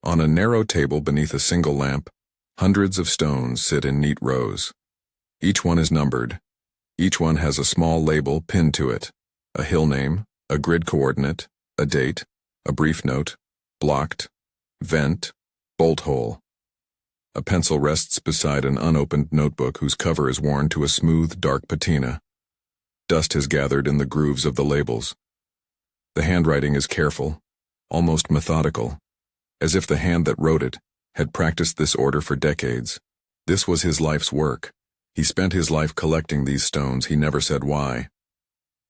On a narrow table beneath a single lamp, hundreds of stones sit in neat rows. Each one is numbered. Each one has a small label pinned to it, a hill name, a grid coordinate, a date, a brief note, blocked, vent, bolt hole. A pencil rests beside an unopened notebook whose cover is worn to a smooth, dark patina. Dust has gathered in the grooves of the labels. The handwriting is careful, almost methodical, as if the hand that wrote it had practiced this order for decades. This was his life's work. He spent his life collecting these stones. He never said why.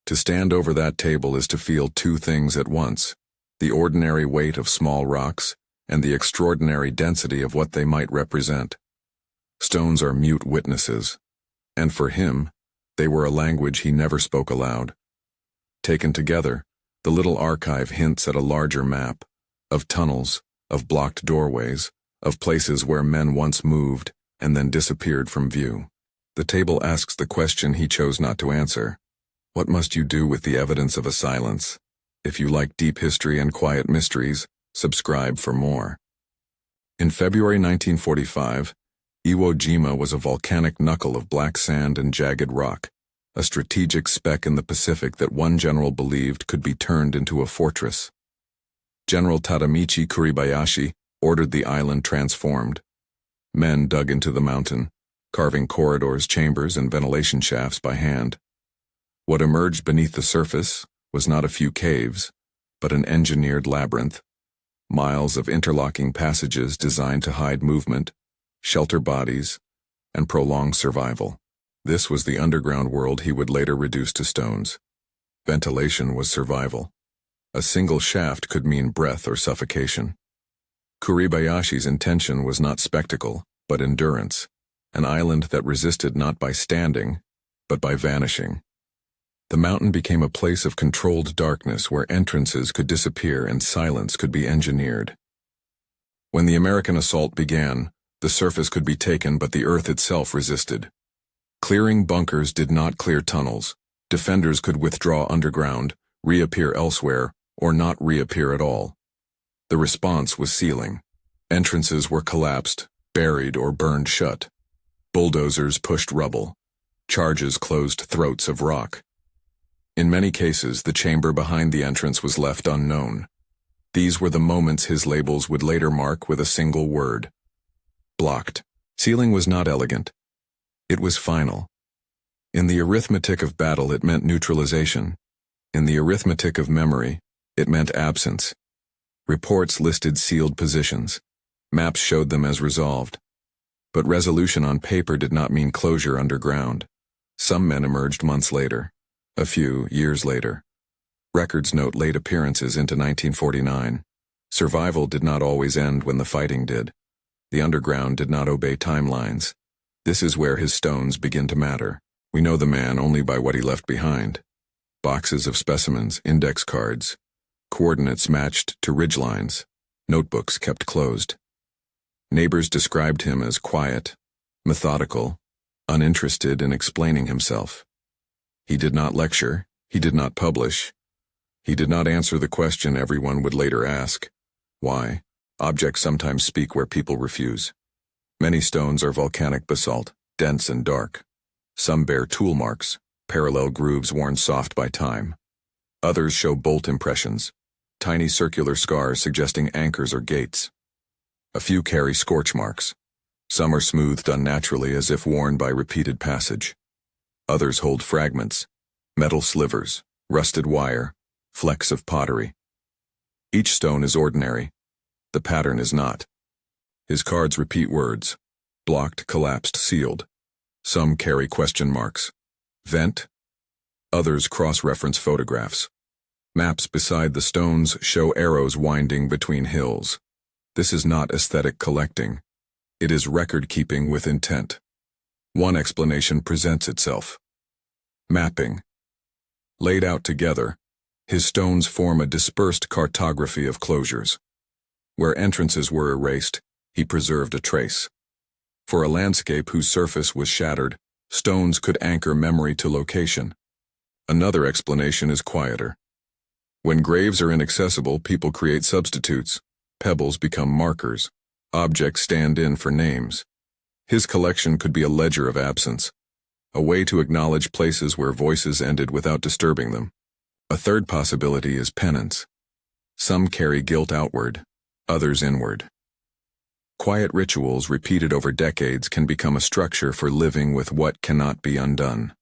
To stand over that table is to feel two things at once: the ordinary weight of small rocks and the extraordinary density of what they might represent. Stones are mute witnesses, and for him, they were a language he never spoke aloud. Taken together, the little archive hints at a larger map, of tunnels, of blocked doorways, of places where men once moved and then disappeared from view. The table asks the question he chose not to answer. What must you do with the evidence of a silence? If you like deep history and quiet mysteries, subscribe for more. In February 1945, Iwo Jima was a volcanic knuckle of black sand and jagged rock, a strategic speck in the Pacific that one general believed could be turned into a fortress. General Tadamichi Kuribayashi ordered the island transformed. Men dug into the mountain, carving corridors, chambers, and ventilation shafts by hand. What emerged beneath the surface was not a few caves, but an engineered labyrinth. Miles of interlocking passages designed to hide movement, shelter bodies, and prolong survival. This was the underground world he would later reduce to stones. Ventilation was survival. A single shaft could mean breath or suffocation. Kuribayashi's intention was not spectacle, but endurance, an island that resisted not by standing, but by vanishing. The mountain became a place of controlled darkness where entrances could disappear and silence could be engineered. When the American assault began, the surface could be taken, but the earth itself resisted. Clearing bunkers did not clear tunnels. Defenders could withdraw underground, reappear elsewhere, or not reappear at all. The response was sealing. Entrances were collapsed, buried, or burned shut. Bulldozers pushed rubble. Charges closed throats of rock. In many cases, the chamber behind the entrance was left unknown. These were the moments his labels would later mark with a single word: blocked. Sealing was not elegant. It was final. In the arithmetic of battle, it meant neutralization. In the arithmetic of memory, it meant absence. Reports listed sealed positions. Maps showed them as resolved. But resolution on paper did not mean closure underground. Some men emerged months later. A few years later. Records note late appearances into 1949. Survival did not always end when the fighting did. The underground did not obey timelines. This is where his stones begin to matter. We know the man only by what he left behind. Boxes of specimens, index cards, coordinates matched to ridgelines, notebooks kept closed. Neighbors described him as quiet, methodical, uninterested in explaining himself. He did not lecture, he did not publish, he did not answer the question everyone would later ask: why? Objects sometimes speak where people refuse. Many stones are volcanic basalt, dense and dark. Some bear tool marks, parallel grooves worn soft by time. Others show bolt impressions, tiny circular scars suggesting anchors or gates. A few carry scorch marks. Some are smoothed unnaturally as if worn by repeated passage. Others hold fragments, metal slivers, rusted wire, flecks of pottery. Each stone is ordinary. The pattern is not. His cards repeat words: blocked, collapsed, sealed. Some carry question marks. Vent. Others cross-reference photographs. Maps beside the stones show arrows winding between hills. This is not aesthetic collecting. It is record-keeping with intent. One explanation presents itself. Mapping. Laid out together, his stones form a dispersed cartography of closures. Where entrances were erased, he preserved a trace. For a landscape whose surface was shattered, stones could anchor memory to location. Another explanation is quieter. When graves are inaccessible, people create substitutes. Pebbles become markers. Objects stand in for names. His collection could be a ledger of absence, a way to acknowledge places where voices ended without disturbing them. A third possibility is penance. Some carry guilt outward, others inward. Quiet rituals repeated over decades can become a structure for living with what cannot be undone.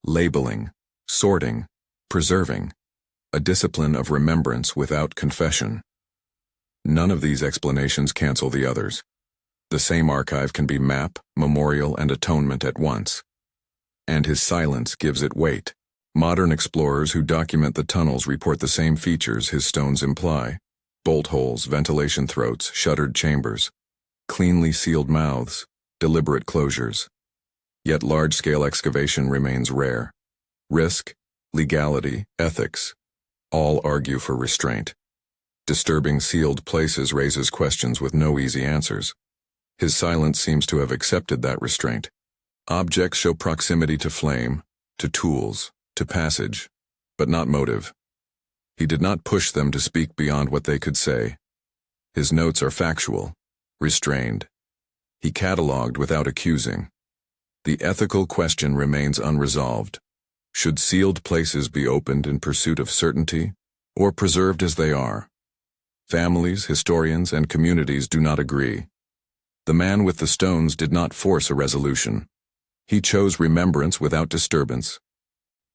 Labeling, sorting, preserving, a discipline of remembrance without confession. None of these explanations cancel the others. The same archive can be map, memorial, and atonement at once. And his silence gives it weight. Modern explorers who document the tunnels report the same features his stones imply: bolt holes, ventilation throats, shuttered chambers, cleanly sealed mouths, deliberate closures. Yet large-scale excavation remains rare. Risk, legality, ethics, all argue for restraint. Disturbing sealed places raises questions with no easy answers. His silence seems to have accepted that restraint. Objects show proximity to flame, to tools, to passage, but not motive. He did not push them to speak beyond what they could say. His notes are factual, restrained. He cataloged without accusing. The ethical question remains unresolved. Should sealed places be opened in pursuit of certainty, or preserved as they are? Families, historians, and communities do not agree. The man with the stones did not force a resolution. He chose remembrance without disturbance.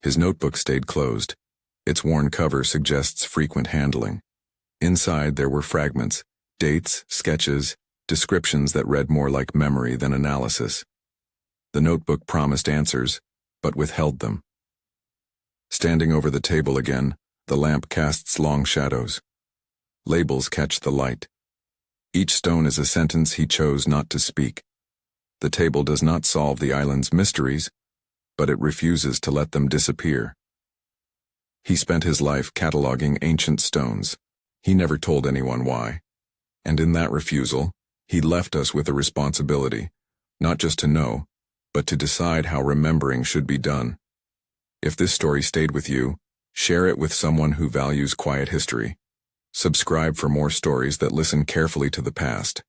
His notebook stayed closed. Its worn cover suggests frequent handling. Inside there were fragments, dates, sketches, descriptions that read more like memory than analysis. The notebook promised answers, but withheld them. Standing over the table again, the lamp casts long shadows. Labels catch the light. Each stone is a sentence he chose not to speak. The table does not solve the island's mysteries, but it refuses to let them disappear. He spent his life cataloging ancient stones. He never told anyone why. And in that refusal, he left us with a responsibility, not just to know, but to decide how remembering should be done. If this story stayed with you, share it with someone who values quiet history. Subscribe for more stories that listen carefully to the past.